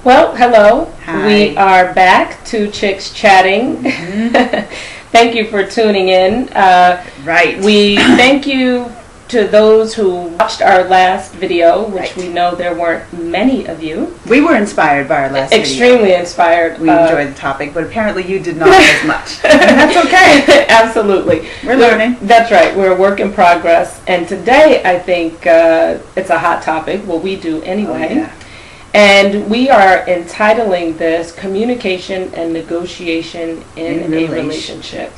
Well, hello. Hi. We are back, Two Chicks Chatting. Thank you for tuning in. Right. We thank you to those who watched our last video, which Right. we know there weren't many of you. We were inspired by our last Extremely video. inspired. We enjoyed the topic, but apparently you did not as much. And that's okay. Absolutely. We're learning. That's right. We're a work in progress. And today, I think it's a hot topic. Well, we do anyway. Oh, yeah. And we are entitling this Communication and Negotiation in a Relationship.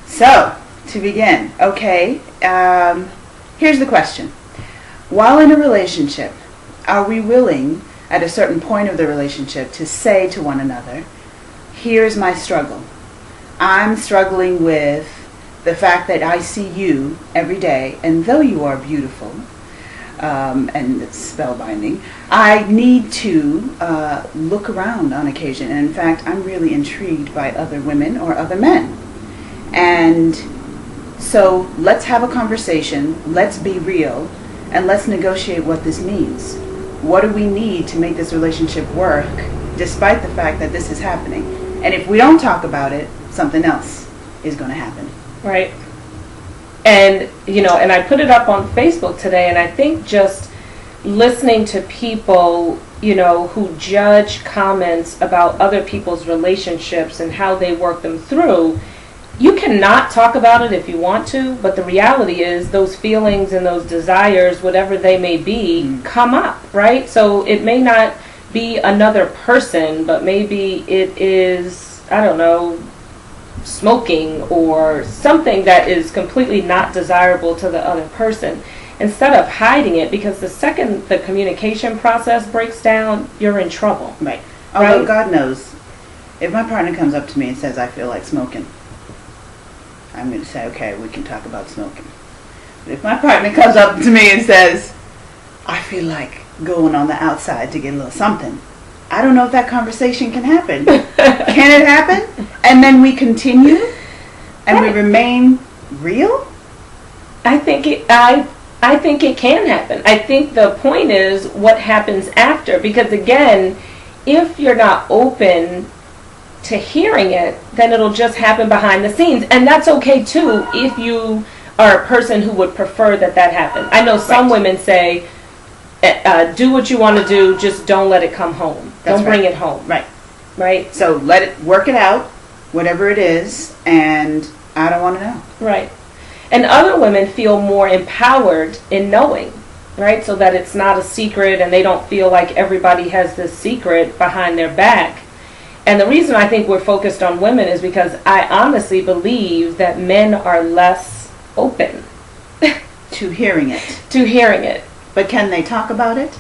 So, to begin, okay, here's the question. While in a relationship, are we willing at a certain point of the relationship to say to one another, here's my struggle. I'm struggling with the fact that I see you every day, and though you are beautiful, and it's spellbinding, I need to look around on occasion. And in fact, I'm really intrigued by other women or other men. And so let's have a conversation, let's be real, and let's negotiate what this means. What do we need to make this relationship work, despite the fact that this is happening? And if we don't talk about it, something else is going to happen. Right. And, and I put it up on Facebook today, and I think just listening to people, who judge comments about other people's relationships and how they work them through, you cannot talk about it if you want to, but the reality is those feelings and those desires, whatever they may be, come up, right? So it may not be another person, but maybe it is, I don't know, smoking or something that is completely not desirable to the other person. Instead of hiding it, because the second the communication process breaks down, you're in trouble. Right. Although Right? God knows, if my partner comes up to me and says, I feel like smoking, I'm going to say, okay, we can talk about smoking. But if my partner comes up to me and says, I feel like going on the outside to get a little something, I don't know if that conversation can happen. Can it happen? And then we continue and we remain real? I think it can happen. I think the point is what happens after, because again, if you're not open to hearing it, then it'll just happen behind the scenes, and that's okay too if you are a person who would prefer that happen. I know some women say, do what you want to do, just don't let it come home. That's don't bring it home. Right. So let it work it out, whatever it is, and I don't want to know. Right. And other women feel more empowered in knowing, right? So that it's not a secret and they don't feel like everybody has this secret behind their back. And the reason I think we're focused on women is because I honestly believe that men are less open To hearing it. to hearing it. But can they talk about it?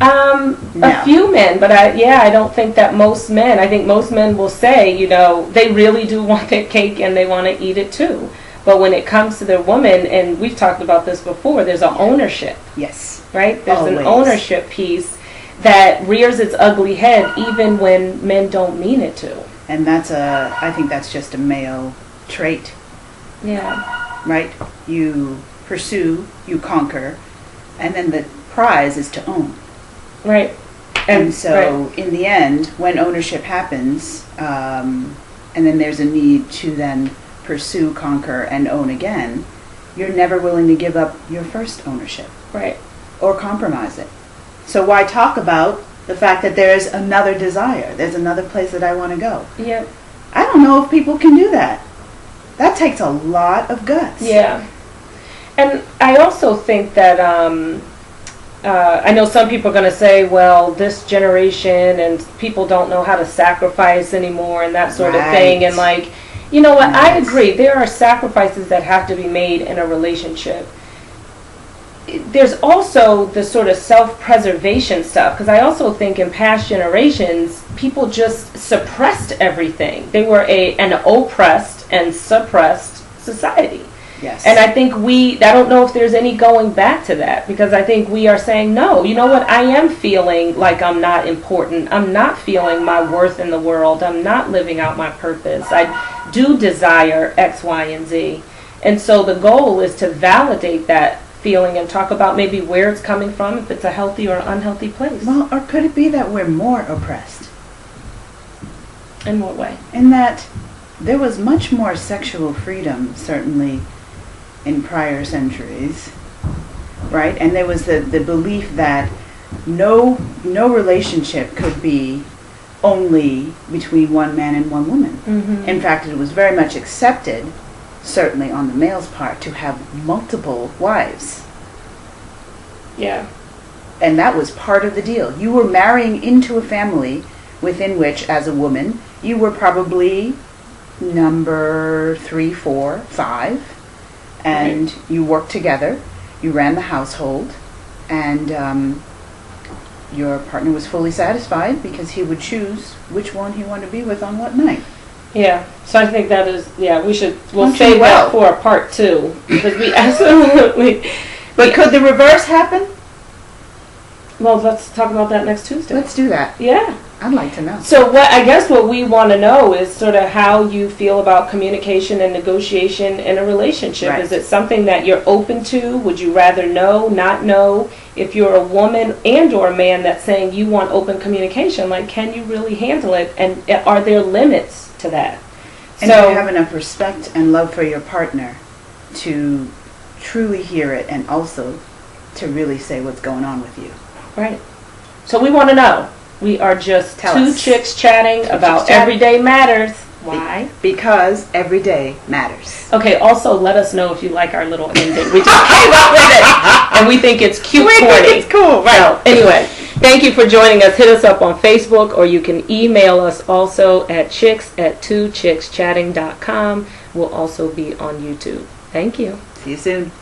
A No. few men, but I don't think that most men. I think most men will say, they really do want their cake and they want to eat it too. But when it comes to their woman, and we've talked about this before, there's an ownership, Yes. right? There's Always. an ownership piece that rears its ugly head even when men don't mean it to. And I think that's just a male trait, Yeah. right? You pursue, you conquer, and then the prize is to own. Right. And so right. in the end, when ownership happens, and then there's a need to then pursue, conquer, and own again, you're never willing to give up your first ownership. Right. Or compromise it. So why talk about the fact that there's another desire, there's another place that I want to go? Yeah. I don't know if people can do that. That takes a lot of guts. Yeah. And I also think that I know some people are going to say, well, this generation and people don't know how to sacrifice anymore and that sort of thing. And like, you know what? I agree. There are sacrifices that have to be made in a relationship. There's also the sort of self-preservation stuff, because I also think in past generations, people just suppressed everything. They were an oppressed and suppressed society. Yes. And I think I don't know if there's any going back to that, because I think we are saying, no, you know what, I am feeling like I'm not important. I'm not feeling my worth in the world. I'm not living out my purpose. I do desire X, Y, and Z. And so the goal is to validate that feeling and talk about maybe where it's coming from, if it's a healthy or unhealthy place. Well, or could it be that we're more oppressed? In what way? In that there was much more sexual freedom, certainly, in prior centuries, right? And there was the belief that no relationship could be only between one man and one woman. Mm-hmm. In fact, it was very much accepted, certainly on the male's part, to have multiple wives. Yeah. And that was part of the deal. You were marrying into a family within which, as a woman, you were probably number 3, 4, 5, and right. You worked together, you ran the household, and your partner was fully satisfied because he would choose which one he wanted to be with on what night. Yeah, so I think that is, we'll Function save well. that for a part 2, because we absolutely, But could the reverse happen? well, let's talk about that next Tuesday. Let's do that. Yeah. I'd like to know. So I guess what we want to know is sort of how you feel about communication and negotiation in a relationship. Right. Is it something that you're open to? Would you rather know, not know? If you're a woman and or a man that's saying you want open communication, like, can you really handle it? And are there limits to that? And do you have enough respect and love for your partner to truly hear it and also to really say what's going on with you? Right. So we want to know. We are just Tell two us. chicks chatting about chatting. everyday matters. Why? Because every day matters. Okay, also let us know if you like our little ending. We just came up with it, and we think it's cute, We corny. think it's cool, right? So, anyway, thank you for joining us. Hit us up on Facebook, or you can email us also at chicks@twochickschatting.com. We'll also be on YouTube. Thank you. See you soon.